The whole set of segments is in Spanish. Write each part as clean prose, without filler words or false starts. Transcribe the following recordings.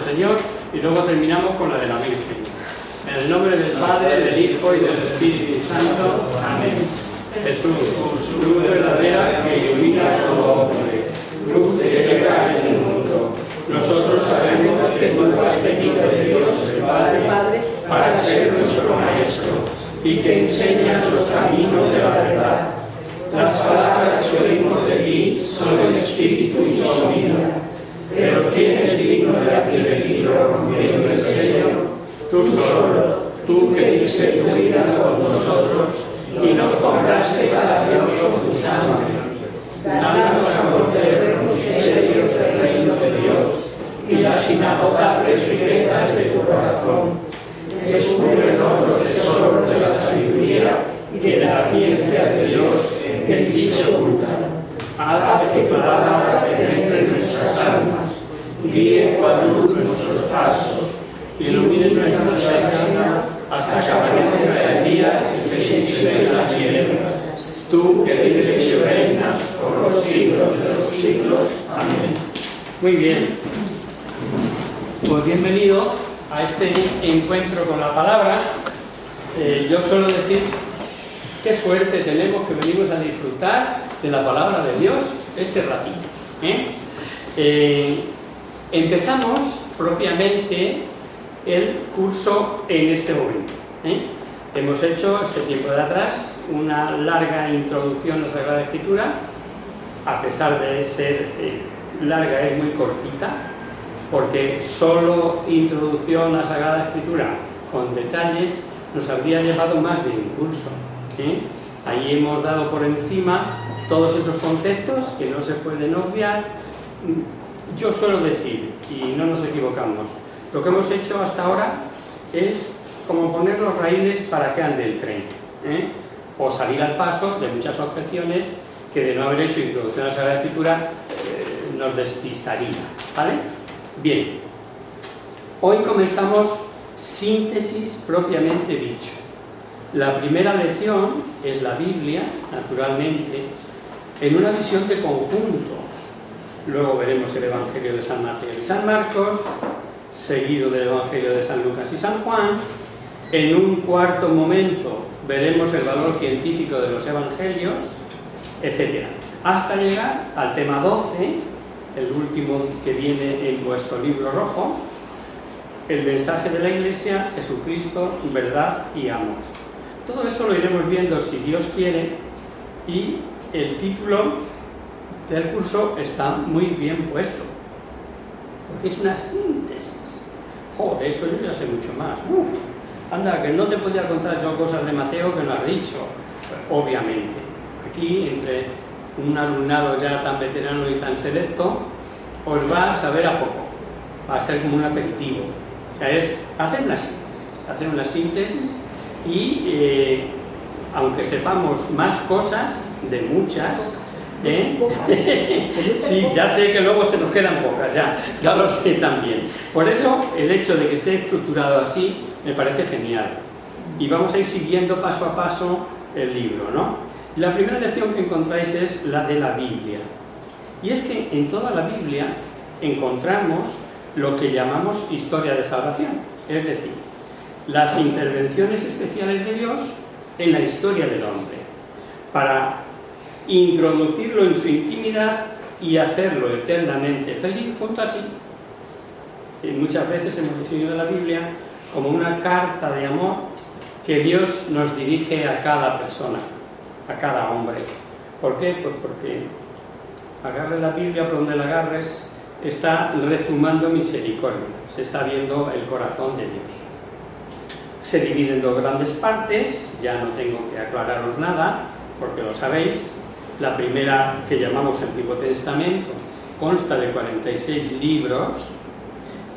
Señor, y luego terminamos con la de la Virgen. En el nombre del Padre, del Hijo y del Espíritu Santo. Amén. Jesús, luz verdadera que ilumina a todo hombre, luz que llega a este mundo. Nosotros sabemos que tú has venido de Dios el Padre para ser nuestro Maestro y que enseñas los caminos de la verdad. Las palabras que oímos de ti son espíritu y son vida. Pero ¿quién es digno de abrir el libro rompiendo el sello? Tú solo, tú que diste tu vida por nosotros y nos compraste cada Dios con tu sangre. Danos a conocer los misterios del reino de Dios y las inagotables riquezas de tu corazón. Descúbrenos los tesoros de la sabiduría y de la ciencia de Dios que en ti se ocultan. Haz que tu palabra penetre en nuestras almas, guíe con luz nuestros pasos, ilumine nuestras almas hasta que aparezca el día y se disipen las tinieblas. Tú que vives y reinas por los siglos de los siglos. Amén. Muy bien. Pues bienvenido a este encuentro con la palabra. Yo suelo decir, qué suerte tenemos que venimos a disfrutar de la palabra de Dios este ratito. Empezamos propiamente el curso en este momento. Hemos hecho este tiempo de atrás una larga introducción a la Sagrada Escritura. A pesar de ser larga, es muy cortita, porque solo introducción a la Sagrada Escritura con detalles nos habría llevado más de un curso. Ahí hemos dado por encima todos esos conceptos que no se pueden obviar. Yo suelo decir, y no nos equivocamos, lo que hemos hecho hasta ahora es como poner los raíles para que ande el tren, o salir al paso de muchas objeciones que de no haber hecho introducción a la Sagrada Escritura nos despistaría, ¿vale? Bien, hoy comenzamos síntesis propiamente dicho. La primera lección es la Biblia, naturalmente, en una visión de conjunto. Luego veremos el Evangelio de San Mateo y San Marcos, seguido del Evangelio de San Lucas y San Juan. En un cuarto momento veremos el valor científico de los Evangelios, etc. Hasta llegar al tema 12, el último que viene en vuestro libro rojo, el mensaje de la Iglesia, Jesucristo, verdad y amor. Todo eso lo iremos viendo si Dios quiere, y el título del curso está muy bien puesto, porque es una síntesis. Joder, eso yo ya sé mucho más. Anda, que no te podía contar yo cosas de Mateo que no has dicho. Obviamente, aquí entre un alumnado ya tan veterano y tan selecto, os va a saber a poco, va a ser como un aperitivo. O sea, es hacer una síntesis y aunque sepamos más cosas, de muchas, sí, ya sé que luego se nos quedan pocas, ya lo sé también. Por eso el hecho de que esté estructurado así me parece genial. Y vamos a ir siguiendo paso a paso el libro, ¿no? La primera lección que encontráis es la de la Biblia. Y es que en toda la Biblia encontramos lo que llamamos historia de salvación, es decir, las intervenciones especiales de Dios en la historia del hombre, para introducirlo en su intimidad y hacerlo eternamente feliz junto a sí. Y muchas veces hemos definido la Biblia como una carta de amor que Dios nos dirige a cada persona, a cada hombre. ¿Por qué? Pues porque agarre la Biblia por donde la agarres, está rezumando misericordia, se está viendo el corazón de Dios. Se divide en dos grandes partes, ya no tengo que aclararos nada, porque lo sabéis. La primera, que llamamos Antiguo Testamento, consta de 46 libros,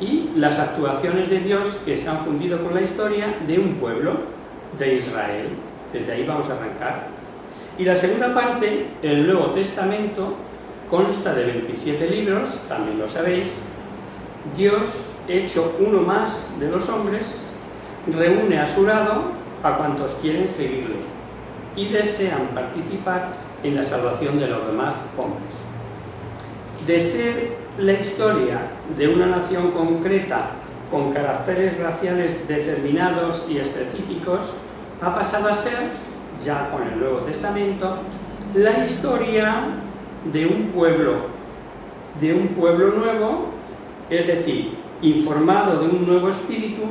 y las actuaciones de Dios que se han fundido con la historia de un pueblo, de Israel. Desde ahí vamos a arrancar. Y la segunda parte, el Nuevo Testamento, consta de 27 libros, también lo sabéis. Dios, hecho uno más de los hombres, reúne a su lado a cuantos quieren seguirle y desean participar en la salvación de los demás hombres. De ser la historia de una nación concreta con caracteres raciales determinados y específicos ha pasado a ser, ya con el Nuevo Testamento, la historia de un pueblo nuevo, es decir, informado de un nuevo espíritu,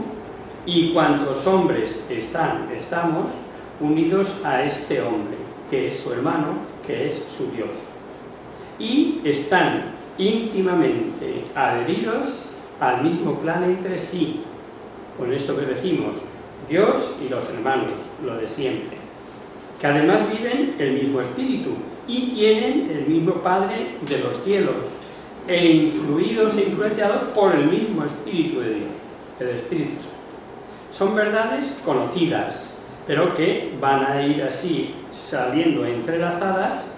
y cuantos hombres estamos unidos a este hombre, que es su hermano, que es su Dios. Y están íntimamente adheridos al mismo plan entre sí, con esto que decimos, Dios y los hermanos, lo de siempre, que además viven el mismo espíritu y tienen el mismo Padre de los cielos, e influidos e influenciados por el mismo Espíritu de Dios, el Espíritu Santo. Son verdades conocidas, pero que van a ir así saliendo entrelazadas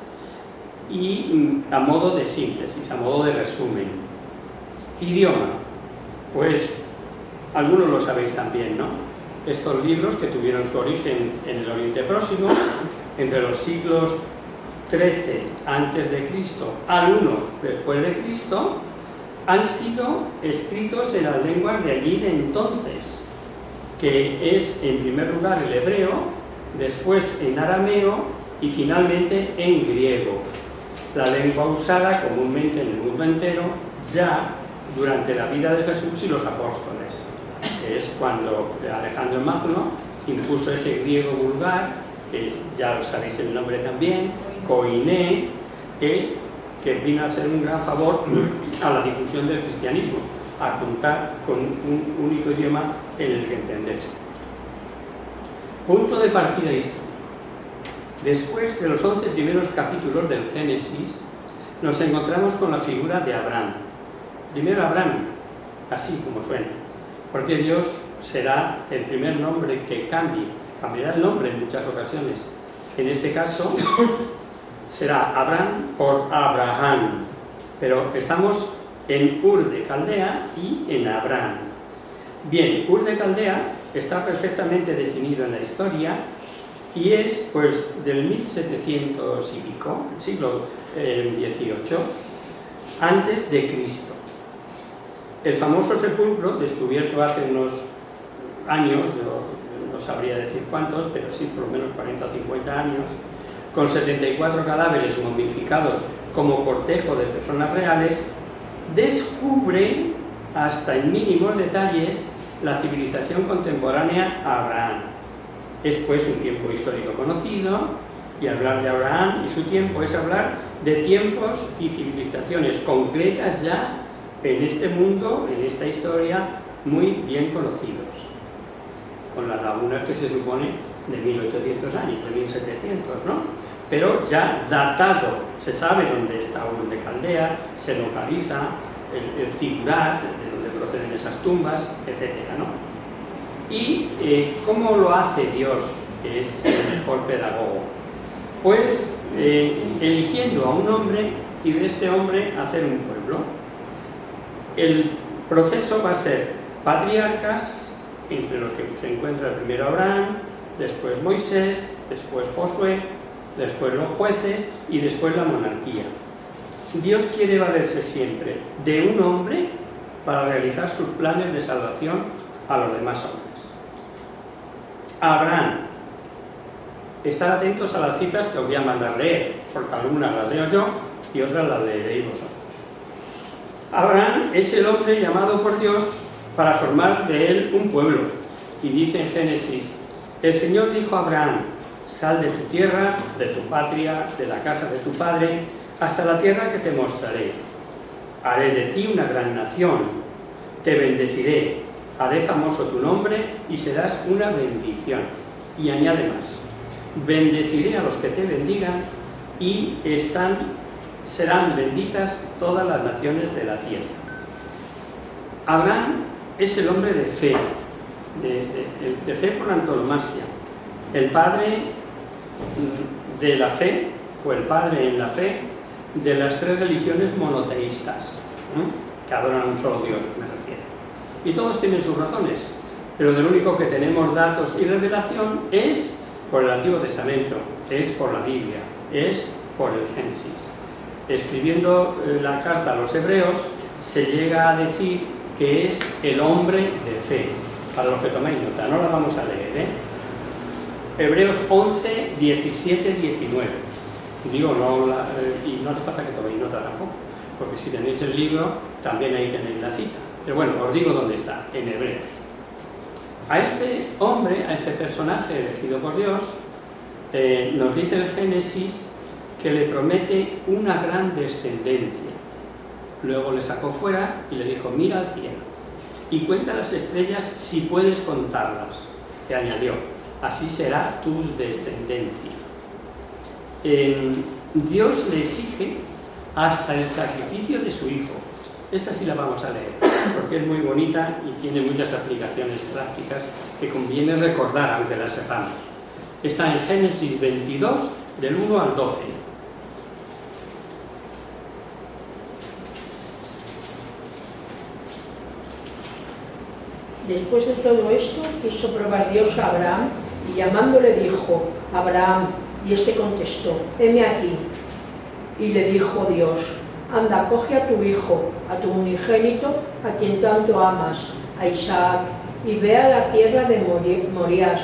y a modo de síntesis, a modo de resumen. Idioma, pues algunos lo sabéis también, ¿no? Estos libros que tuvieron su origen en el Oriente Próximo, entre los siglos 13 antes de Cristo al 1 después de Cristo, han sido escritos en las lenguas de allí de entonces, que es en primer lugar el hebreo, después en arameo y finalmente en griego, la lengua usada comúnmente en el mundo entero ya durante la vida de Jesús y los apóstoles. Es cuando Alejandro Magno impuso ese griego vulgar, que ya sabéis el nombre también, Koiné, que vino a hacer un gran favor a la difusión del cristianismo, a contar con un único idioma en el que entenderse. Punto de partida histórico. Después de los 11 primeros capítulos del Génesis, nos encontramos con la figura de Abraham. Primero Abraham, así como suena, porque Dios será el primer nombre que cambiará el nombre en muchas ocasiones. En este caso será Abraham por Abraham, pero estamos en Ur de Caldea y en Abraham. Bien, Ur de Caldea está perfectamente definido en la historia y es pues del 1700 y pico, siglo XVIII, antes de Cristo. El famoso sepulcro, descubierto hace unos años, no sabría decir cuántos, pero sí por lo menos 40 o 50 años, con 74 cadáveres momificados como cortejo de personas reales, descubre hasta en mínimos detalles la civilización contemporánea a Abraham. Es pues un tiempo histórico conocido, y hablar de Abraham y su tiempo es hablar de tiempos y civilizaciones concretas ya en este mundo, en esta historia, muy bien conocidos, con las lagunas que se supone de 1800 años, de 1700, ¿no? Pero ya datado, se sabe dónde está Ur de Caldea, se localiza el Zigurat, de donde proceden esas tumbas, etcétera, ¿no? ¿Y cómo lo hace Dios, que es el mejor pedagogo? Pues eligiendo a un hombre y de este hombre hacer un pueblo. El proceso va a ser patriarcas, entre los que se encuentra el primero Abraham, después Moisés, después Josué, después los jueces y después la monarquía. Dios quiere valerse siempre de un hombre para realizar sus planes de salvación a los demás hombres. Abraham. Estar atentos a las citas que os voy a mandar leer, porque algunas las leo yo y otras las leeréis vosotros. Abraham es el hombre llamado por Dios para formar de él un pueblo. Y dice en Génesis, el Señor dijo a Abraham, sal de tu tierra, de tu patria, de la casa de tu padre, hasta la tierra que te mostraré. Haré de ti una gran nación, te bendeciré, haré famoso tu nombre y serás una bendición. Y añade más, bendeciré a los que te bendigan y serán benditas todas las naciones de la tierra. Abraham es el hombre de fe, de fe por antonomasia, el padre de la fe, o el padre en la fe, de las tres religiones monoteístas, que adoran a un solo Dios, me refiero. Y todos tienen sus razones, pero del único que tenemos datos y revelación es por el Antiguo Testamento, es por la Biblia, es por el Génesis. Escribiendo la carta a los hebreos, se llega a decir que es el hombre de fe. Para los que tomáis nota, no la vamos a leer, ¿eh? Hebreos 11, 17, 19. Digo, y no hace falta que toméis nota tampoco, porque si tenéis el libro, también ahí tenéis la cita. Pero bueno, os digo dónde está, en Hebreos. A este hombre, a este personaje elegido por Dios, nos dice el Génesis que le promete una gran descendencia. Luego le sacó fuera y le dijo, mira al cielo y cuenta las estrellas si puedes contarlas. Y añadió, así será tu descendencia. Dios le exige hasta el sacrificio de su hijo. Esta sí la vamos a leer, porque es muy bonita y tiene muchas aplicaciones prácticas que conviene recordar, aunque las sepamos. Está en Génesis 22, del 1 al 12. Después de todo esto, quiso probar Dios a Abraham, y llamándole dijo, Abraham, y éste contestó, heme aquí. Y le dijo Dios, anda, coge a tu hijo, a tu unigénito, a quien tanto amas, a Isaac, y ve a la tierra de Morías,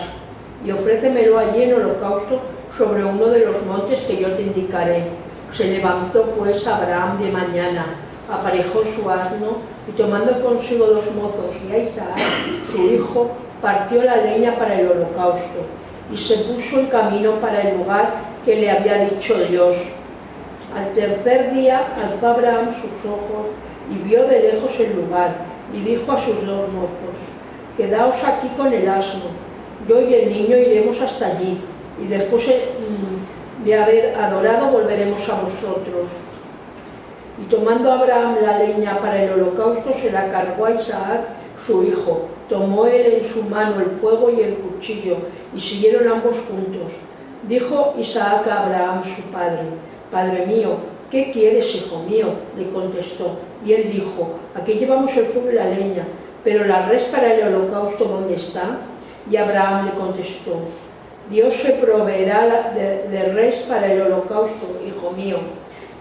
y ofrécemelo allí en holocausto sobre uno de los montes que yo te indicaré. Se levantó pues Abraham de mañana, aparejó su asno, y tomando consigo 2 mozos y a Isaac, su hijo, partió la leña para el holocausto, y se puso en camino para el lugar que le había dicho Dios. Al tercer día alzó Abraham sus ojos y vio de lejos el lugar, y dijo a sus 2 mozos, quedaos aquí con el asno, yo y el niño iremos hasta allí, y después de haber adorado volveremos a vosotros. Y tomando Abraham la leña para el holocausto, se la cargó a Isaac, su hijo. Tomó él en su mano el fuego y el cuchillo, y siguieron ambos juntos. Dijo Isaac a Abraham, su padre, Padre mío, ¿qué quieres, hijo mío? Le contestó. Y él dijo, aquí llevamos el fuego y la leña, pero la res para el holocausto, ¿dónde está? Y Abraham le contestó, Dios se proveerá de res para el holocausto, hijo mío.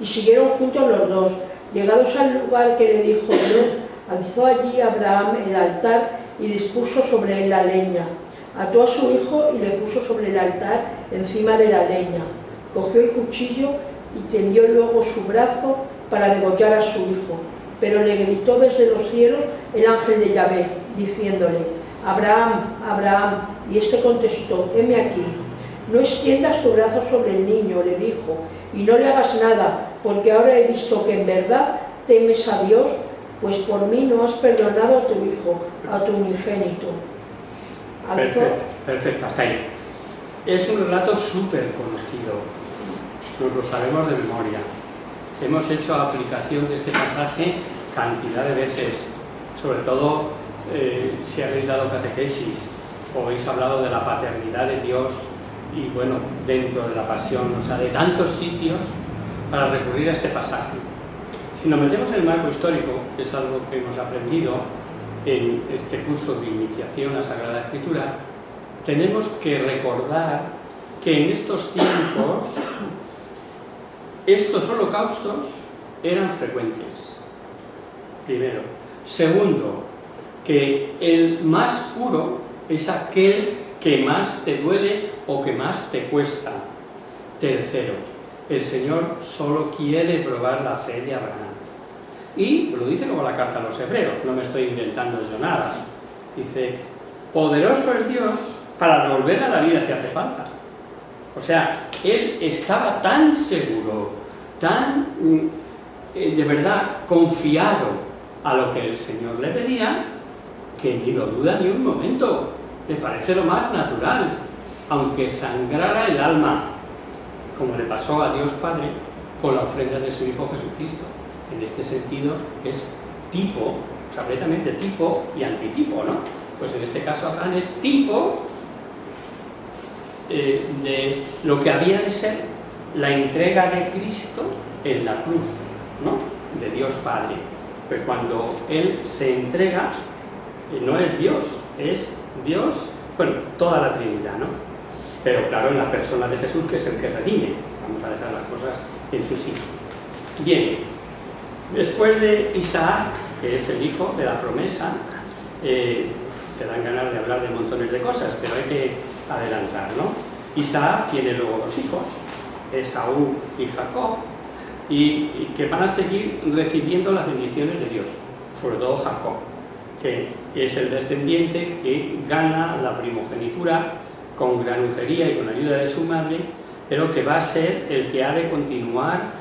Y siguieron juntos los dos. Llegados al lugar que le dijo Dios, alzó allí Abraham el altar y dispuso sobre él la leña. Ató a su hijo y le puso sobre el altar encima de la leña. Cogió el cuchillo y tendió luego su brazo para degollar a su hijo. Pero le gritó desde los cielos el ángel de Yahvé, diciéndole, Abraham, Abraham, y éste contestó, heme aquí. No extiendas tu brazo sobre el niño, le dijo, y no le hagas nada, porque ahora he visto que en verdad temes a Dios, pues por mí no has perdonado a tu hijo, a tu unigénito. Perfecto, hasta ahí. Es un relato súper conocido, nos lo sabemos de memoria. Hemos hecho aplicación de este pasaje cantidad de veces, sobre todo si habéis dado catequesis o habéis hablado de la paternidad de Dios y bueno, dentro de la pasión, o sea, de tantos sitios para recurrir a este pasaje. Si nos metemos en el marco histórico, que es algo que hemos aprendido en este curso de iniciación a Sagrada Escritura, tenemos que recordar que en estos tiempos estos holocaustos eran frecuentes, primero. Segundo, que el más puro es aquel que más te duele o que más te cuesta. Tercero, el Señor solo quiere probar la fe de Abraham. Y lo dice como la carta a los hebreos, no me estoy inventando yo nada. Dice, poderoso es Dios para devolver a la vida si hace falta. O sea, él estaba tan seguro, tan de verdad confiado a lo que el Señor le pedía, que ni lo duda ni un momento. Le parece lo más natural, aunque sangrara el alma, como le pasó a Dios Padre con la ofrenda de su Hijo Jesucristo. En este sentido es tipo, o sea, completamente tipo y antitipo, ¿no? Pues en este caso Abraham es tipo de lo que había de ser la entrega de Cristo en la cruz, ¿no? De Dios Padre. Pues cuando Él se entrega, no es Dios, es Dios, bueno, toda la Trinidad, ¿no? Pero claro, en la persona de Jesús, que es el que redime. Vamos a dejar las cosas en su sitio. Bien, Después de Isaac, que es el hijo de la promesa, te dan ganas de hablar de montones de cosas, pero hay que adelantar, ¿no? Isaac tiene luego 2 hijos, Esaú y Jacob, y que van a seguir recibiendo las bendiciones de Dios, sobre todo Jacob, que es el descendiente que gana la primogenitura con granujería y con ayuda de su madre, pero que va a ser el que ha de continuar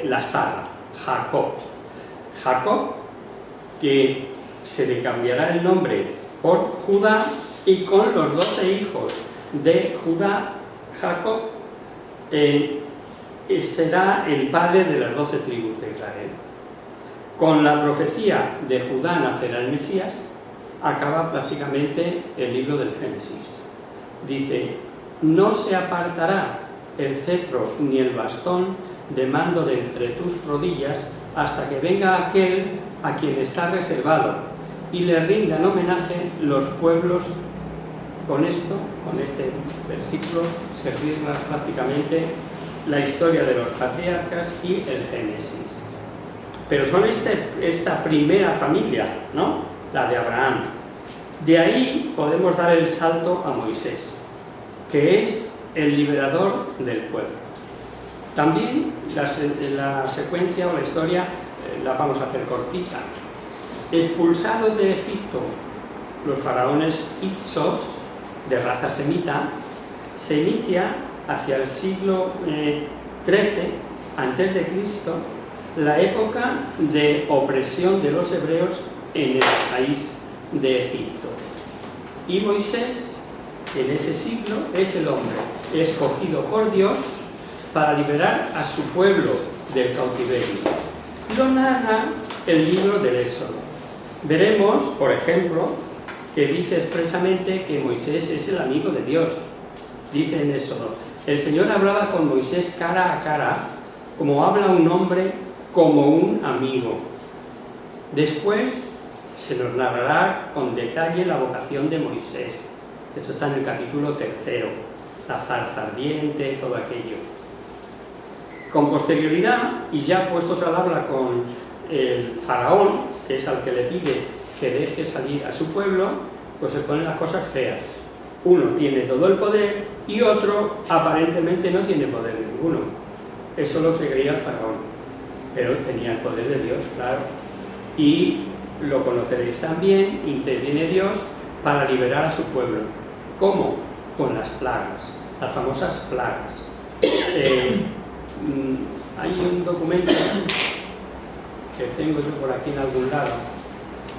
la saga, Jacob. Jacob, que se le cambiará el nombre por Judá, y con los 12 hijos de Judá, Jacob será el padre de las 12 tribus de Israel. Con la profecía de Judá nacerá el Mesías, acaba prácticamente el libro del Génesis. Dice: no se apartará el cetro ni el bastón de mando de entre tus rodillas hasta que venga aquel a quien está reservado y le rindan homenaje los pueblos. Con esto, con este versículo, se firma prácticamente la historia de los patriarcas y el Génesis. Pero son esta primera familia, ¿no? La de Abraham. De ahí podemos dar el salto a Moisés, que es el liberador del pueblo. También la secuencia o la historia la vamos a hacer cortita. Expulsados de Egipto los faraones hicsos, de raza semita, se inicia hacia el siglo XIII a.C. la época de opresión de los hebreos en el país de Egipto. Y Moisés, en ese siglo, es el hombre escogido por Dios para liberar a su pueblo del cautiverio. Lo narra el libro del Éxodo. Veremos, por ejemplo, que dice expresamente que Moisés es el amigo de Dios. Dice en Éxodo: el Señor hablaba con Moisés cara a cara, como habla un hombre como un amigo. Después se nos narrará con detalle la vocación de Moisés. Esto está en el capítulo 3, la zarza ardiente, todo aquello. Con posterioridad, y ya puestos al habla con el faraón, que es al que le pide que deje salir a su pueblo, pues se ponen las cosas feas. Uno tiene todo el poder y otro aparentemente no tiene poder ninguno. Eso lo creía el faraón, pero tenía el poder de Dios, claro. Y lo conoceréis también, interviene Dios para liberar a su pueblo. ¿Cómo? Con las plagas, las famosas plagas. Hay un documento que tengo yo por aquí en algún lado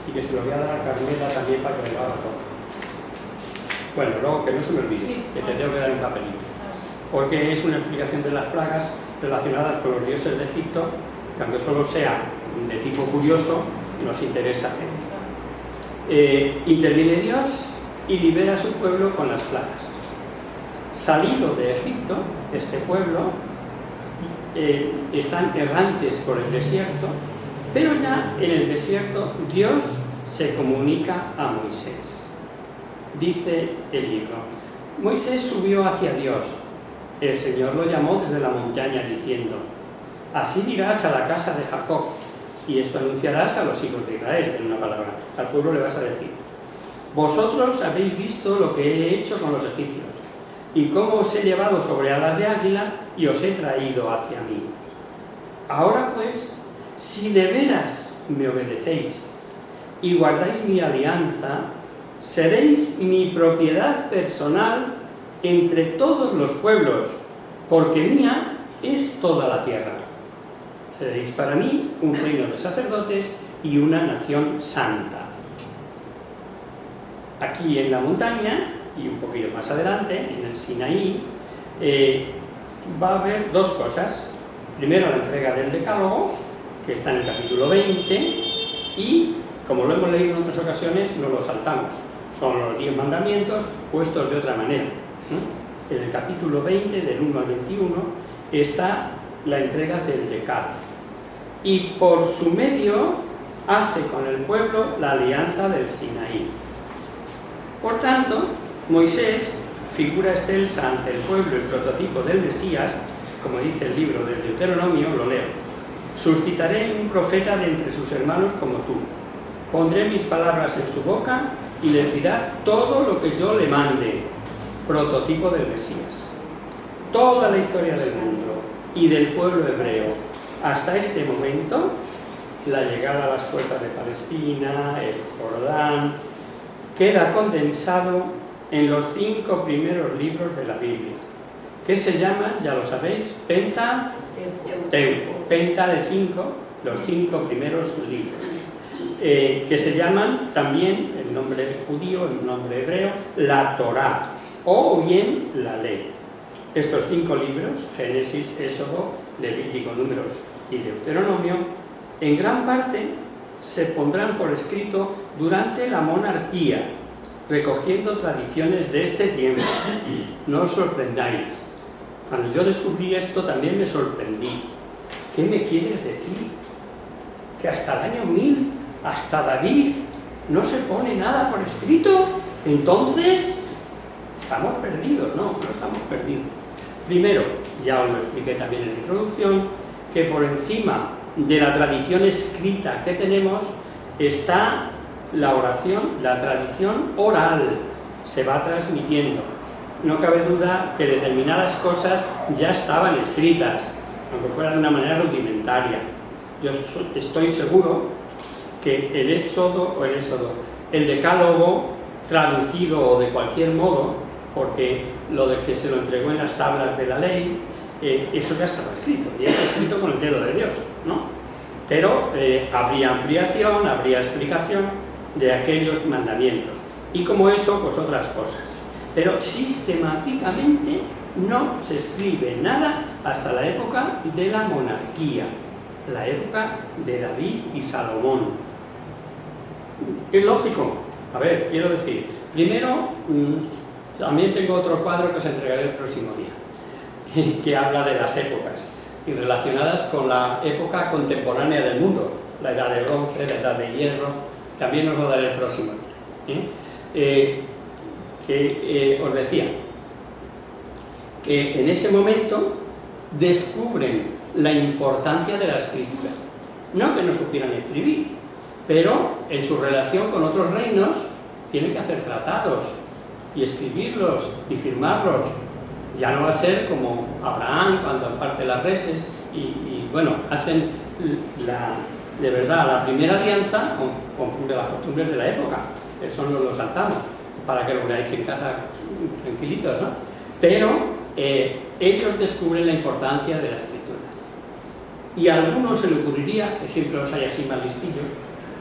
y que se lo voy a dar a Carmela también para que me lo haga foto. Bueno, luego que no se me olvide, que te tengo que dar un papelito, porque es una explicación de las plagas relacionadas con los dioses de Egipto, que aunque solo sea de tipo curioso, nos interesa. Interviene Dios y libera a su pueblo con las plagas. Salido de Egipto, este pueblo, están errantes por el desierto, pero ya en el desierto Dios se comunica a Moisés. Dice el libro: Moisés subió hacia Dios. El Señor lo llamó desde la montaña diciendo: así dirás a la casa de Jacob, y esto anunciarás a los hijos de Israel. En una palabra, al pueblo le vas a decir: vosotros habéis visto lo que he hecho con los egipcios, y cómo os he llevado sobre alas de águila y os he traído hacia mí. Ahora pues, si de veras me obedecéis y guardáis mi alianza, seréis mi propiedad personal entre todos los pueblos, porque mía es toda la tierra. Seréis para mí un reino de sacerdotes y una nación santa. Aquí en la montaña, y un poquito más adelante, en el Sinaí, va a haber dos cosas. Primero, la entrega del Decálogo, que está en el capítulo 20, y, como lo hemos leído en otras ocasiones, no lo saltamos. Son los 10 mandamientos puestos de otra manera. En el capítulo 20, del 1 al 21, está la entrega del Decálogo. Y por su medio hace con el pueblo la alianza del Sinaí. Por tanto, Moisés, figura excelsa ante el pueblo y prototipo del Mesías, como dice el libro del Deuteronomio, lo leo. Suscitaré un profeta de entre sus hermanos como tú. Pondré mis palabras en su boca y les dirá todo lo que yo le mande. Prototipo del Mesías. Toda la historia del mundo y del pueblo hebreo hasta este momento, la llegada a las puertas de Palestina, el Jordán, queda condensado en los 5 primeros libros de la Biblia, que se llaman, ya lo sabéis, Pentateuco, Penta de 5, los 5 primeros libros, que se llaman también, el nombre judío, el nombre hebreo, la Torá, o bien la ley. Estos 5 libros, Génesis, Éxodo, Levítico, Números y Deuteronomio, en gran parte se pondrán por escrito durante la monarquía, recogiendo tradiciones de este tiempo. No os sorprendáis. Cuando yo descubrí esto también me sorprendí. ¿Qué me quieres decir? ¿Que hasta el año 1000, hasta David, no se pone nada por escrito? Entonces, estamos perdidos. No, no estamos perdidos. Primero, ya os lo expliqué también en la introducción, que por encima de la tradición escrita que tenemos está la oración, la tradición oral, se va transmitiendo. No cabe duda que determinadas cosas ya estaban escritas, aunque fuera de una manera rudimentaria. Yo estoy seguro que el Éxodo, el Decálogo traducido o de cualquier modo, porque lo de que se lo entregó en las tablas de la ley, eso ya estaba escrito, y está escrito con el dedo de Dios, ¿no? Pero habría ampliación, habría explicación de aquellos mandamientos, y como eso, pues otras cosas. Pero sistemáticamente no se escribe nada hasta la época de la monarquía, la época de David y Salomón. Es lógico. A ver, quiero decir, primero, también tengo otro cuadro que os entregaré el próximo día, que habla de las épocas y relacionadas con la época contemporánea del mundo, la edad de bronce, la edad de hierro. También os lo daré el próximo día. Os decía que en ese momento descubren la importancia de la escritura. No que no supieran escribir, pero en su relación con otros reinos tienen que hacer tratados y escribirlos y firmarlos. Ya no va a ser como Abraham cuando parte las reses y bueno, hacen de verdad la primera alianza conforme a las costumbres de la época. Eso no lo saltamos, para que lo veáis en casa tranquilitos, ¿no? Pero ellos descubren la importancia de la escritura. Y a algunos se le ocurriría, que siempre los hay así más listillos,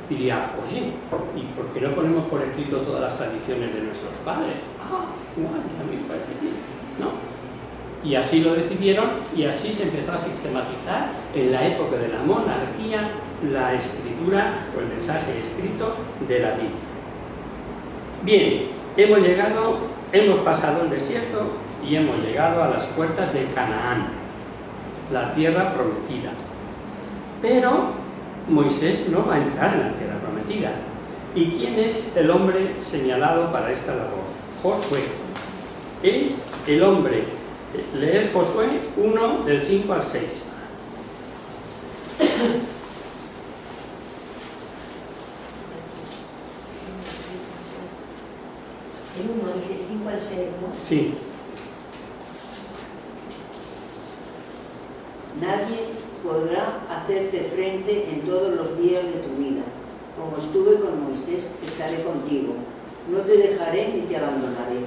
diría, oye, ¿y por qué no ponemos por escrito todas las tradiciones de nuestros padres? Igual, a mí me parece bien, ¿no? Y así lo decidieron, y así se empezó a sistematizar en la época de la monarquía la escritura o el mensaje escrito de la Biblia. Bien, hemos pasado el desierto y hemos llegado a las puertas de Canaán, la tierra prometida. Pero Moisés no va a entrar en la tierra prometida. ¿Y quién es el hombre señalado para esta labor? Josué. Es el hombre. Leer Josué 1 del 5 al 6. El 1, del 5 al 6, ¿no? Sí. Nadie podrá hacerte frente en todos los días de tu vida. Como estuve con Moisés, estaré contigo. No te dejaré ni te abandonaré.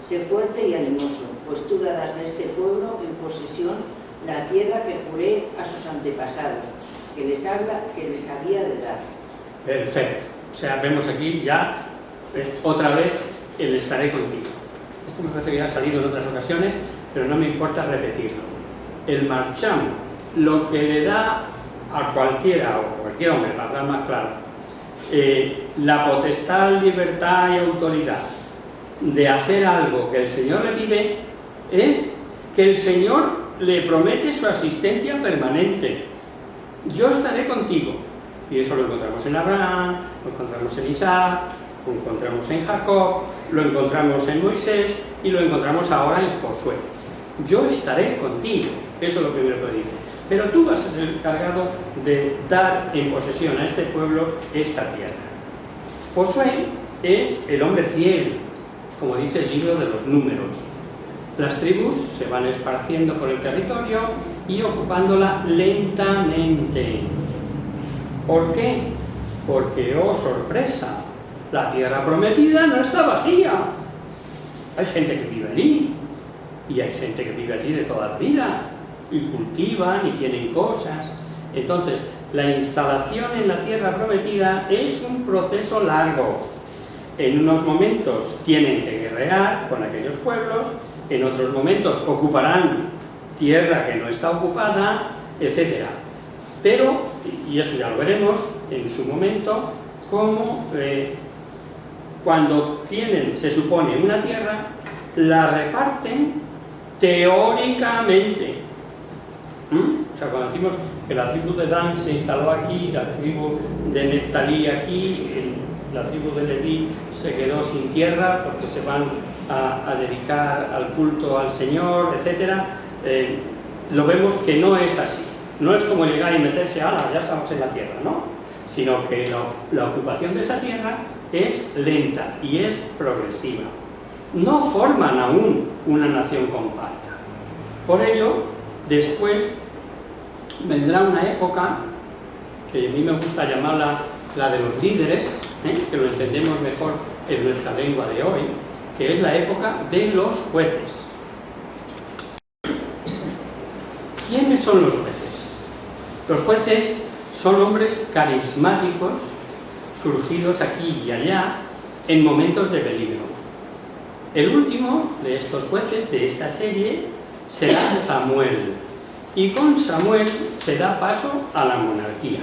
Sé fuerte y animoso, pues tú darás a este pueblo en posesión la tierra que juré a sus antepasados, que les había de dar. Perfecto. O sea, vemos aquí ya otra vez el estaré contigo. Esto me parece que ya ha salido en otras ocasiones, pero no me importa repetirlo. El marcham, lo que le da a cualquiera o cualquier hombre, para hablar más claro, la potestad, libertad y autoridad de hacer algo que el Señor le pide, es que el Señor le promete su asistencia permanente. Yo estaré contigo. Y eso lo encontramos en Abraham, lo encontramos en Isaac, lo encontramos en Jacob, lo encontramos en Moisés y lo encontramos ahora en Josué. Yo estaré contigo. Eso es lo primero que dice. pero tú vas a ser el encargado de dar en posesión a este pueblo esta tierra. Josué es el hombre fiel, como dice el libro de los Números. Las tribus se van esparciendo por el territorio y ocupándola lentamente. ¿Por qué? Porque, oh sorpresa, la tierra prometida no está vacía. Hay gente que vive allí, y hay gente que vive allí de toda la vida, y cultivan y tienen cosas. Entonces, la instalación en la tierra prometida es un proceso largo. En unos momentos tienen que guerrear con aquellos pueblos, en otros momentos ocuparán tierra que no está ocupada, etc. Pero, y eso ya lo veremos en su momento, como cuando tienen, se supone, una tierra, la reparten teóricamente. O sea, cuando decimos que la tribu de Dan se instaló aquí, la tribu de Neftalí aquí, la tribu de Leví se quedó sin tierra porque se van a dedicar al culto al Señor, etc. Lo vemos que no es así. No es como llegar y meterse, ala, ya estamos en la tierra, ¿no? Sino que la ocupación de esa tierra es lenta y es progresiva. No forman aún una nación compacta. Por ello, después vendrá una época que a mí me gusta llamarla la de los líderes, que lo entendemos mejor en nuestra lengua de hoy, que es la época de los jueces. ¿Quiénes son los jueces? Los jueces son hombres carismáticos, surgidos aquí y allá en momentos de peligro. El último de estos jueces de esta serie será Samuel, y con Samuel se da paso a la monarquía.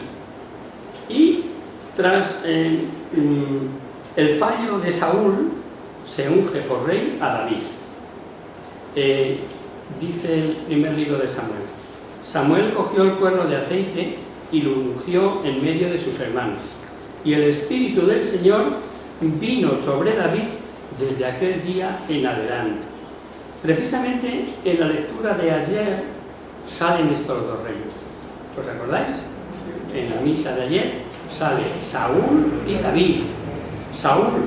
Y tras el fallo de Saúl, se unge por rey a David. Dice el primer libro de Samuel: Samuel cogió el cuerno de aceite y lo ungió en medio de sus hermanos, y el Espíritu del Señor vino sobre David desde aquel día en adelante. Precisamente en la lectura de ayer salen estos dos reyes. ¿Os acordáis? En la misa de ayer sale Saúl y David. Saúl,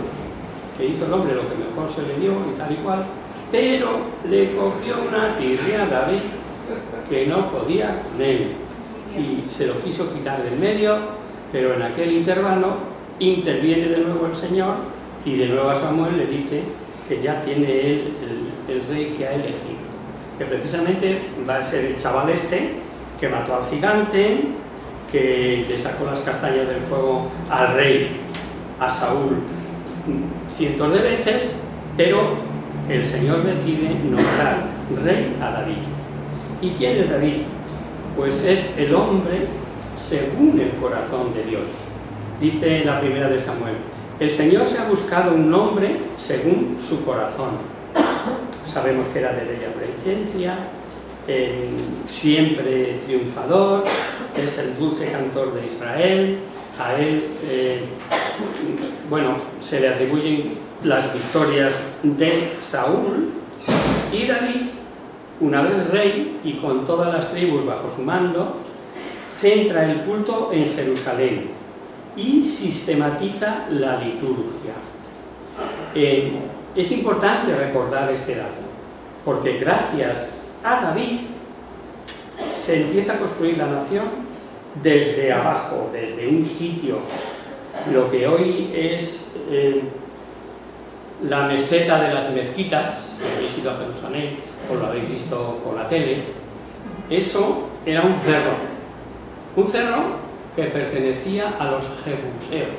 que hizo el hombre lo que mejor se le dio y tal y cual, pero le cogió una tirria a David que no podía con él y se lo quiso quitar del medio, pero en aquel intervalo interviene de nuevo el Señor y de nuevo a Samuel le dice que ya tiene él el rey que ha elegido, que precisamente va a ser el chaval este que mató al gigante, que le sacó las castañas del fuego al rey, a Saúl, cientos de veces, pero el Señor decide nombrar rey a David. ¿Y quién es David? Pues es el hombre según el corazón de Dios. Dice la primera de Samuel: el Señor se ha buscado un hombre según su corazón. Sabemos que era de bella presencia, siempre triunfador, es el dulce cantor de Israel. A él, se le atribuyen las victorias de Saúl, y David, una vez rey y con todas las tribus bajo su mando, centra el culto en Jerusalén y sistematiza la liturgia. Es importante recordar este dato, porque gracias a David se empieza a construir la nación desde abajo, desde un sitio, lo que hoy es la meseta de las mezquitas. Si habéis ido a Jerusalén o lo habéis visto por la tele, eso era un cerro que pertenecía a los jebuseos,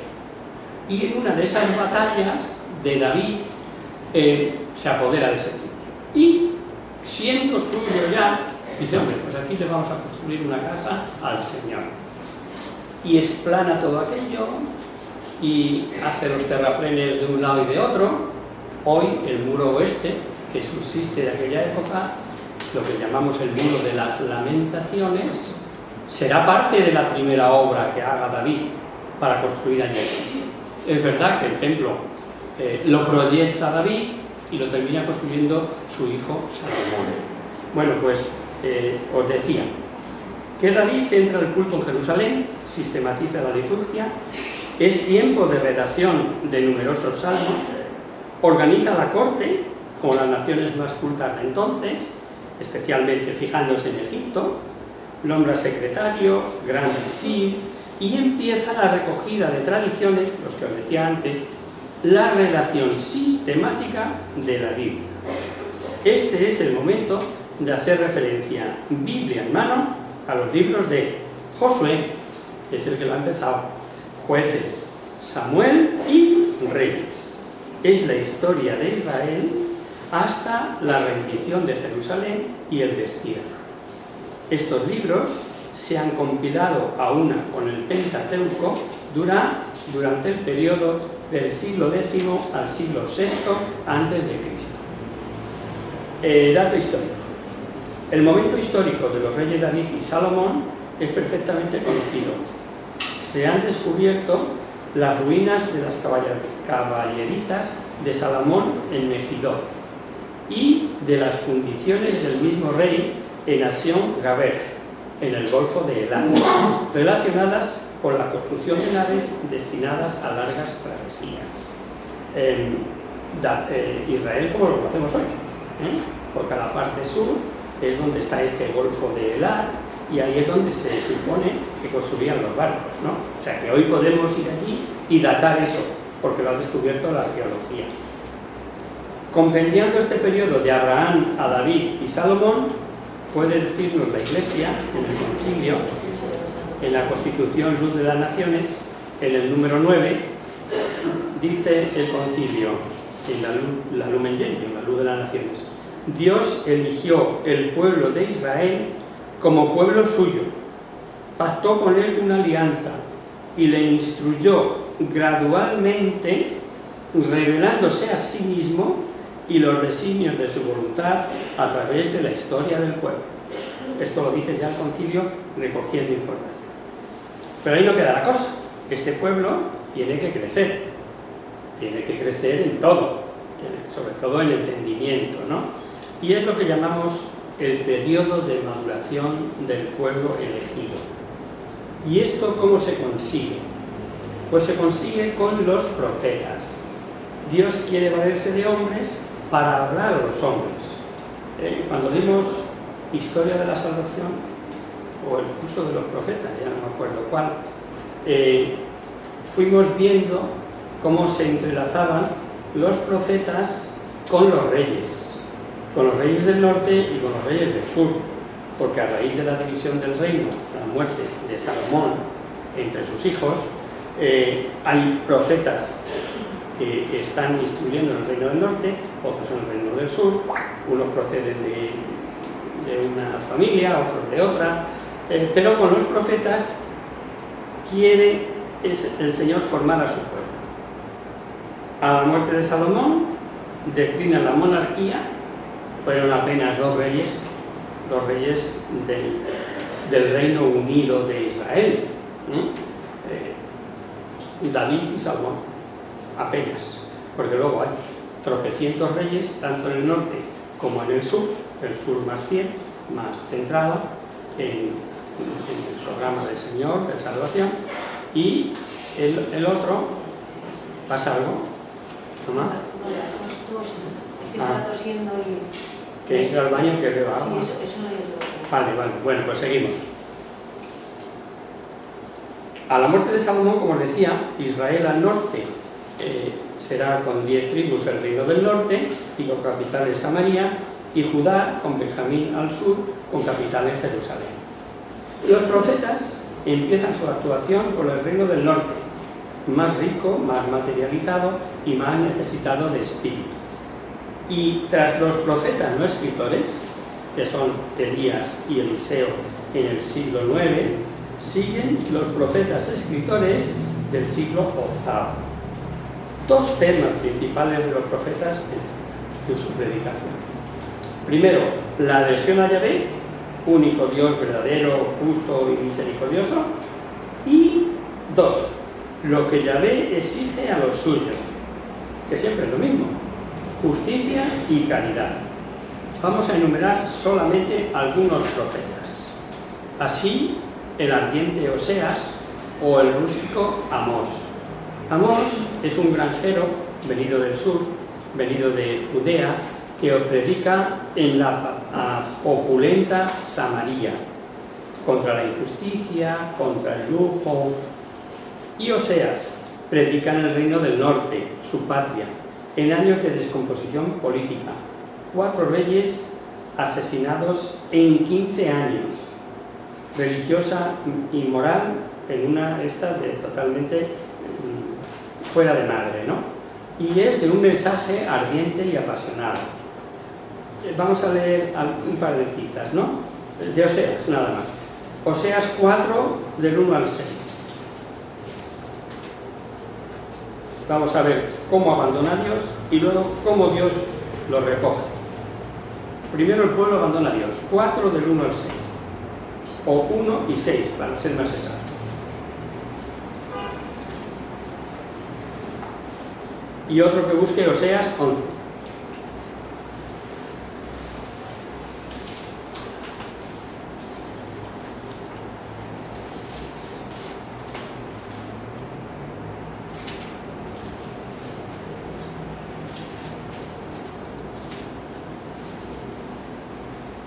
y en una de esas batallas de David se apodera de ese sitio y, siendo suyo ya, dice: hombre, pues aquí le vamos a construir una casa al Señor, y explana todo aquello y hace los terraplenes de un lado y de otro. Hoy el muro oeste, que subsiste de aquella época, lo que llamamos el muro de las lamentaciones, será parte de la primera obra que haga David para construir allí. Es verdad que el templo lo proyecta David y lo termina construyendo su hijo Salomón. Bueno, pues os decía, que David centra el culto en Jerusalén, sistematiza la liturgia, es tiempo de redacción de numerosos salmos, organiza la corte, como las naciones más cultas de entonces, especialmente fijándose en Egipto, nombra secretario, gran visir, y empieza la recogida de tradiciones, los que os decía antes, la redacción sistemática de la Biblia. Este es el momento de hacer referencia, Biblia en mano, a los libros de Josué, que es el que lo ha empezado, Jueces, Samuel y Reyes. Es la historia de Israel hasta la rendición de Jerusalén y el destierro. Estos libros se han compilado a una con el Pentateuco durante el periodo del siglo X al siglo VI a.C. Dato histórico. El momento histórico de los reyes David y Salomón es perfectamente conocido. Se han descubierto las ruinas de las caballerizas de Salomón en Megiddo y de las fundiciones del mismo rey en Asión-Gaber, en el Golfo de Elat, relacionadas con la construcción de naves destinadas a largas travesías. Israel, como lo conocemos hoy, porque a la parte sur es donde está este Golfo de Elat, y ahí es donde se supone que construían los barcos, ¿no? O sea que hoy podemos ir allí y datar eso, porque lo ha descubierto la arqueología. Compendiando este periodo de Abraham a David y Salomón, puede decirnos la Iglesia en el Concilio, en la Constitución Luz de las Naciones, en el número 9, dice el Concilio, en la Lumen Gentium, la Luz de las Naciones: Dios eligió el pueblo de Israel como pueblo suyo, pactó con él una alianza y le instruyó gradualmente, revelándose a sí mismo y los designios de su voluntad a través de la historia del pueblo. Esto lo dice ya el Concilio recogiendo información. Pero ahí no queda la cosa. Este pueblo tiene que crecer en todo, sobre todo en entendimiento, ¿no? Y es lo que llamamos el periodo de maduración del pueblo elegido. ¿Y esto cómo se consigue? Pues se consigue con los profetas. Dios quiere valerse de hombres para hablar a los hombres. Cuando dimos Historia de la Salvación, o el curso de los profetas, ya no me acuerdo cuál, fuimos viendo cómo se entrelazaban los profetas con los reyes del norte y con los reyes del sur, porque a raíz de la división del reino, la muerte de Salomón entre sus hijos, hay profetas que están instruyendo en el reino del norte, otros en el reino del sur, unos proceden de una familia, otros de otra, pero con los profetas quiere el Señor formar a su pueblo. A la muerte de Salomón declina la monarquía, fueron apenas dos reyes del Reino Unido de Israel, David y Salomón, apenas, porque luego hay tropecientos reyes, tanto en el norte como en el sur más fiel, más centrado en el programa del Señor, de salvación, y el otro, ¿pasa algo? ¿Tomás? Es que está tosiendo y... Que entra al baño y que beba agua. Sí, eso no es lo... Vale, bueno, pues seguimos. A la muerte de Salomón, como os decía, Israel al norte será con 10 tribus el reino del norte y con capital en Samaria, y Judá con Benjamín al sur con capital en Jerusalén. Los profetas empiezan su actuación con el reino del norte, más rico, más materializado y más necesitado de espíritu. Y tras los profetas no escritores, que son Elías y Eliseo en el siglo IX, siguen los profetas escritores del siglo VIII. Dos temas principales de los profetas en su predicación. Primero, la adhesión a Yahvé, único Dios verdadero, justo y misericordioso. Y dos, lo que Yahvé exige a los suyos, que siempre es lo mismo: justicia y caridad. Vamos a enumerar solamente algunos profetas. Así el ardiente Oseas o el rústico Amós. Amós es un granjero venido del sur, venido de Judea, que predica en la opulenta Samaria, contra la injusticia, contra el lujo. Y Oseas predica en el reino del norte, su patria, en años de descomposición política. 4 reyes asesinados en 15 años, religiosa y moral en una totalmente fuera de madre, ¿no? Y es de un mensaje ardiente y apasionado. Vamos a leer un par de citas, ¿no? De Oseas, nada más. Oseas 4, del 1 al 6. Vamos a ver cómo abandona a Dios y luego cómo Dios lo recoge. Primero el pueblo abandona a Dios, 4 del 1 al 6. O 1 y 6, para ser más exacto. Y otro que busque Oseas 11.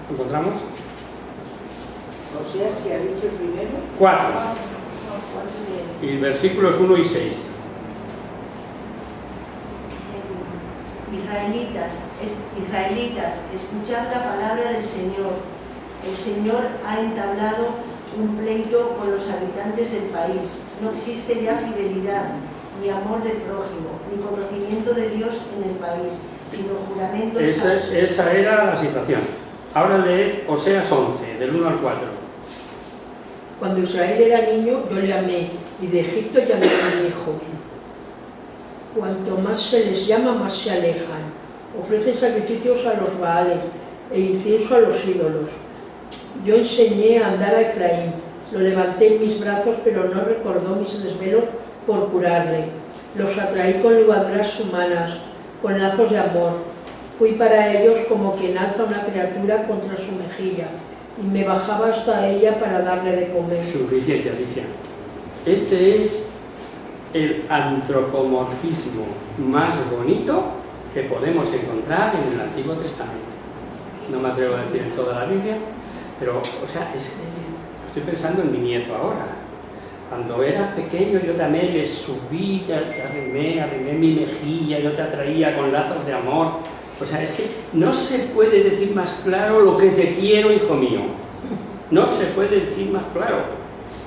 ¿Encontramos? Oseas, que ha dicho el primero. 4. Y versículos 1 y 6. Israelitas, escuchad la palabra del Señor. El Señor ha entablado un pleito con los habitantes del país. No existe ya fidelidad, ni amor del prójimo, ni conocimiento de Dios en el país, sino juramentos falsos. Esa era la situación. Ahora leed Oseas 11, del 1 al 4. Cuando Israel era niño, yo le amé, y de Egipto llamé a mi hijo. Cuanto más se les llama, más se alejan. Ofrecen sacrificios a los Baales e incienso a los ídolos. Yo enseñé a andar a Efraín, lo levanté en mis brazos, pero no recordó mis desvelos por curarle. Los atraí con ligaduras humanas, con lazos de amor. Fui para ellos como quien alza una criatura contra su mejilla, y me bajaba hasta ella para darle de comer. Suficiente, Alicia. Este es el antropomorfismo más bonito que podemos encontrar en el Antiguo Testamento. No me atrevo a decir en toda la Biblia, pero, o sea, estoy pensando en mi nieto ahora. Cuando era pequeño yo te amé, le subí, te arrimé mi mejilla, yo te atraía con lazos de amor. O sea, es que no se puede decir más claro lo que te quiero, hijo mío. No se puede decir más claro.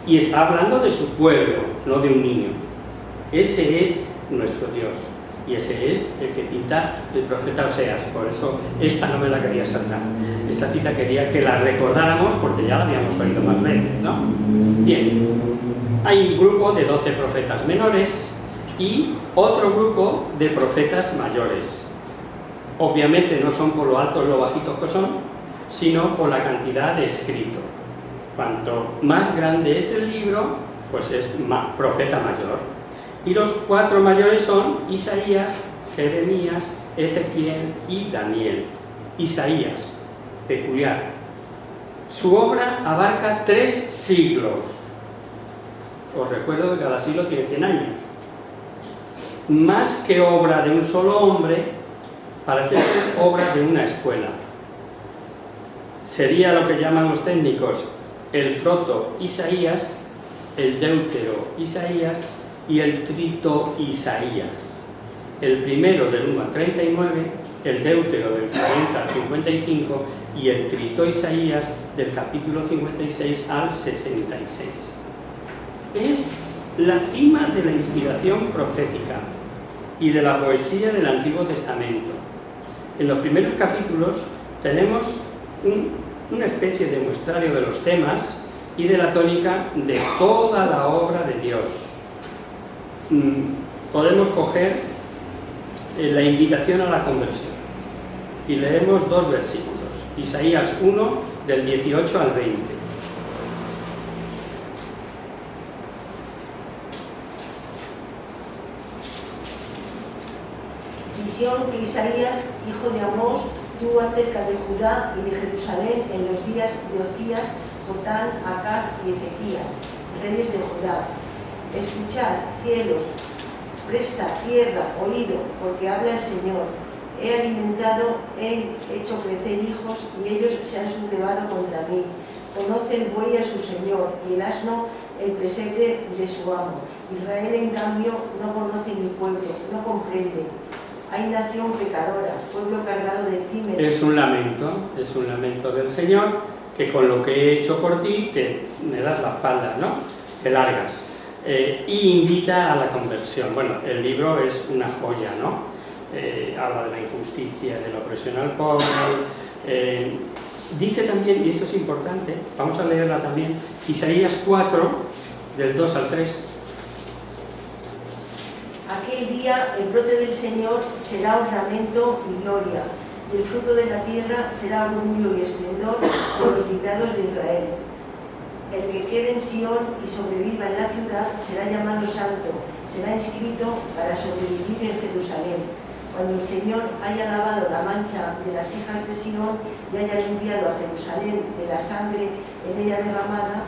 Y está hablando de su pueblo, no de un niño. Ese es nuestro Dios. Y ese es el que pinta el profeta Oseas. Por eso esta no me la quería saltar. Esta cita quería que la recordáramos porque ya la habíamos oído más veces, ¿no? Bien, hay un grupo de 12 profetas menores y otro grupo de profetas mayores. Obviamente no son por lo altos y lo bajitos que son, sino por la cantidad de escrito. Cuanto más grande es el libro, pues es profeta mayor. Y los 4 mayores son Isaías, Jeremías, Ezequiel y Daniel. Isaías, peculiar. Su obra abarca 3 siglos. Os recuerdo que cada siglo tiene 100 años. Más que obra de un solo hombre, parece ser obra de una escuela. Sería lo que llaman los técnicos el proto-Isaías, el deutero-Isaías y el trito-Isaías. El primero del 1 al 39, el deutero del 40 al 55 y el trito-Isaías del capítulo 56 al 66. Es la cima de la inspiración profética y de la poesía del Antiguo Testamento. En los primeros capítulos tenemos una especie de muestrario de los temas y de la tónica de toda la obra de Dios. Podemos coger la invitación a la conversión y leemos 2 versículos. Isaías 1, del 18 al 20. Visión que Isaías, hijo de Amós, tuvo acerca de Judá y de Jerusalén en los días de Ocías, Jotán, Acaz y Ezequías, reyes de Judá. Escuchad, cielos, presta tierra, oído, porque habla el Señor. He alimentado, he hecho crecer hijos, y ellos se han sublevado contra mí. Conoce el buey a su señor, y el asno el pesebre de su amo. Israel, en cambio, no conoce mi pueblo, no comprende. Hay nación pecadora, pueblo cargado de crímenes. Es un lamento del Señor, que con lo que he hecho por ti, me das la espalda, ¿no? Te largas. Y invita a la conversión. Bueno, el libro es una joya, ¿no? Habla de la injusticia, de la opresión al pobre. Dice también, y esto es importante, vamos a leerla también, Isaías 4, del 2 al 3. Aquel día el brote del Señor será ornamento y gloria, y el fruto de la tierra será orgullo y esplendor por los librados de Israel. El que quede en Sión y sobreviva en la ciudad será llamado santo, será inscrito para sobrevivir en Jerusalén. Cuando el Señor haya lavado la mancha de las hijas de Sión y haya limpiado a Jerusalén de la sangre en ella derramada,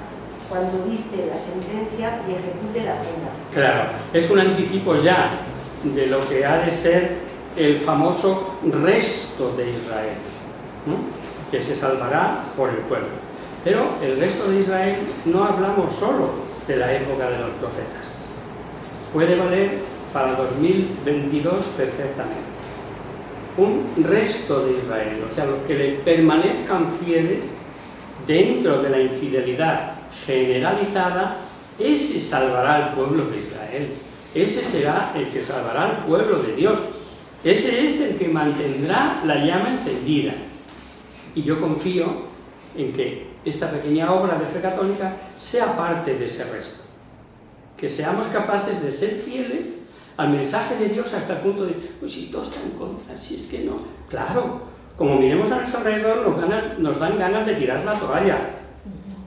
cuando dicte la sentencia y ejecute la pena. Claro, es un anticipo ya de lo que ha de ser el famoso resto de Israel, ¿no? Que se salvará por el pueblo. Pero el resto de Israel no hablamos solo de la época de los profetas. Puede valer para 2022 perfectamente. Un resto de Israel, o sea, los que le permanezcan fieles dentro de la infidelidad generalizada, ese salvará al pueblo de Israel. Ese será el que salvará al pueblo de Dios. Ese es el que mantendrá la llama encendida. Y yo confío en que esta pequeña obra de fe católica sea parte de ese resto. Que seamos capaces de ser fieles al mensaje de Dios hasta el punto de, pues si todo está en contra, si es que no. Claro, como miremos a nuestro alrededor nos dan ganas de tirar la toalla,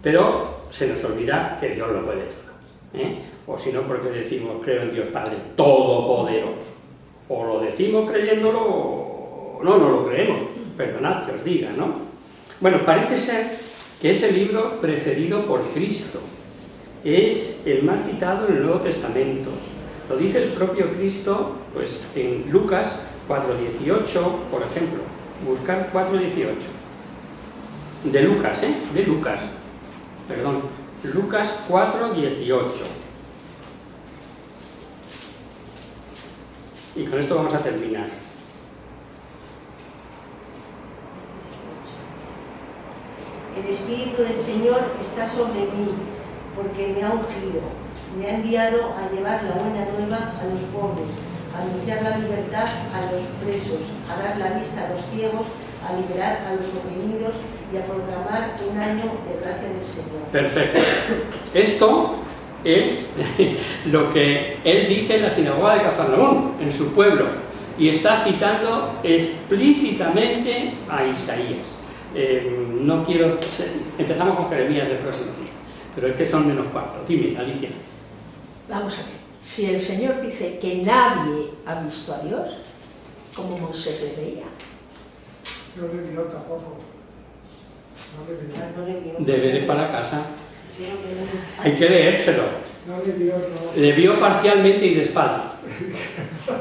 pero se nos olvida que Dios lo puede todo, ¿eh? O si no, porque decimos, creo en Dios Padre Todopoderoso. O lo decimos creyéndolo, o no lo creemos. Perdonad que os diga, ¿no? Bueno, parece ser que es el libro preferido por Cristo. Es el más citado en el Nuevo Testamento. Lo dice el propio Cristo, pues en Lucas 4:18, por ejemplo. Buscar 4:18. De Lucas, Lucas 4:18. Y con esto vamos a terminar. El Espíritu del Señor está sobre mí, porque me ha ungido. Me ha enviado a llevar la buena nueva a los pobres, a anunciar la libertad a los presos, a dar la vista a los ciegos, a liberar a los oprimidos y a proclamar un año de gracia del Señor. Perfecto. Esto es lo que él dice en la sinagoga de Cafarnaúm, en su pueblo, y está citando explícitamente a Isaías. No quiero... Empezamos con Jeremías el próximo día, pero es que son menos cuarto. Dime, Alicia. Vamos a ver, si el Señor dice que nadie ha visto a Dios, como Moisés le veía. No le vio tampoco. No le vio. Deberes para casa. Yo creo que no. Hay que leérselo. No le vio, no. Le vio parcialmente y de espalda.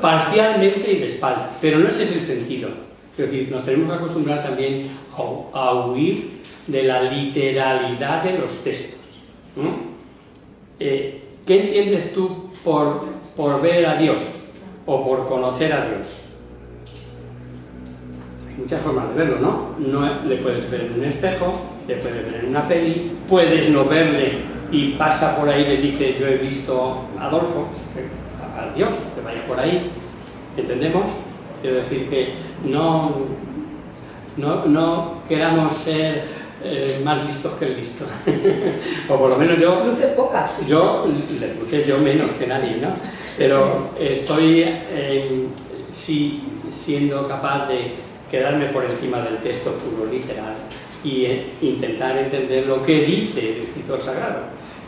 Parcialmente y de espalda. Pero no ese es el sentido. Es decir, nos tenemos que acostumbrar también a huir de la literalidad de los textos. ¿Qué entiendes tú por ver a Dios o por conocer a Dios? Hay muchas formas de verlo, ¿no? Le puedes ver en un espejo, le puedes ver en una peli, puedes no verle y pasa por ahí y le dice, yo he visto a Adolfo, al Dios, que vaya por ahí. ¿Entendemos? Quiero decir que no queramos ser más listos que el listo. O por lo menos yo... Luces pocas. Luces yo menos que nadie, ¿no? Pero estoy sí siendo capaz de quedarme por encima del texto puro literal y intentar entender lo que dice el escritor sagrado,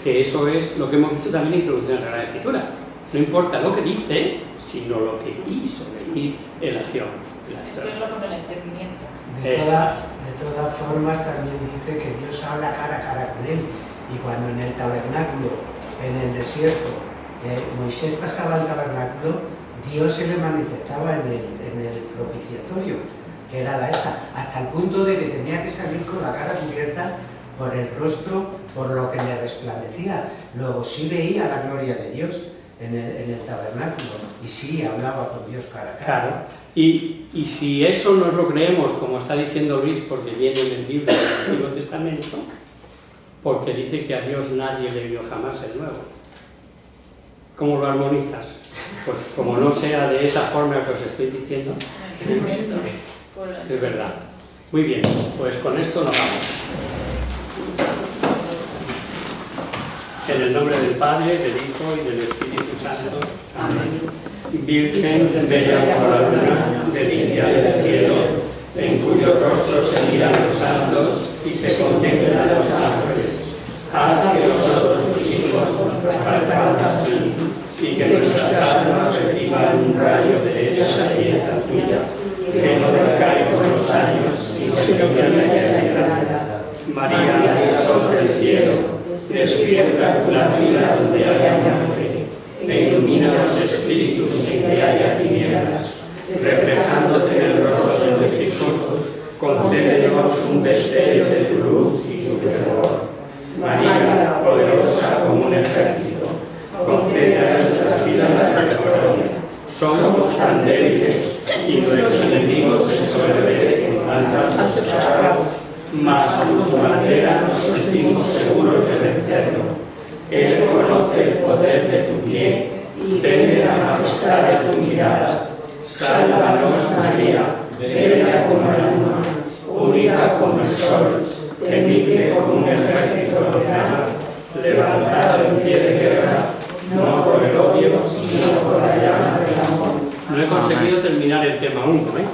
que eso es lo que hemos visto también en Introducción a la Sagrada Escritura. No importa lo que dice, sino lo que quiso decir el geógrafo. Es verlo con el entendimiento. De todas todas formas también dice que Dios habla cara a cara con él. Y cuando en el tabernáculo, en el desierto, Moisés pasaba al tabernáculo, Dios se le manifestaba en el propiciatorio, que era hasta el punto de que tenía que salir con la cara cubierta por el rostro, por lo que le resplandecía. Luego sí veía la gloria de Dios en el tabernáculo y sí hablaba con Dios cara a cara. Claro. Y si eso no lo creemos, como está diciendo Luis, porque viene en el libro del Antiguo Testamento, porque dice que a Dios nadie le vio jamás el nuevo. ¿Cómo lo armonizas? Pues como no sea de esa forma que os estoy diciendo, es verdad. Muy bien, pues con esto nos vamos. En el nombre del Padre, del Hijo y del Espíritu Santo. Amén. Virgen, bella corona, delicia del cielo, en cuyo rostro se miran los santos y se contemplan los ángeles. Haz que nosotros, tus hijos, nos parezcamos a ti, y que nuestras almas reciban un rayo de esa belleza tuya, que no decae por los años, sino que brilla y eterna. María, sol del cielo, despierta la vida donde haya muerte, e ilumina los espíritus en que haya tinieblas. Reflejándote en el rostro de tus hijos, concédenos un destello de tu luz y tu fervor. María, poderosa como un ejército, concede a nuestras vidas la victoria. Somos tan débiles y nuestros enemigos se sobreveen con tantas esclavos, mas tus banderas nos sentimos seguros de vencerlo. Él conoce el poder de tu bien y teme la majestad de tu mirada. Sálvanos, María, bella como la luna, única como el sol, temible como un ejército de nada, levantado en pie de guerra, no por el odio, sino por la llama del amor. No he conseguido terminar el tema 1, ¿eh?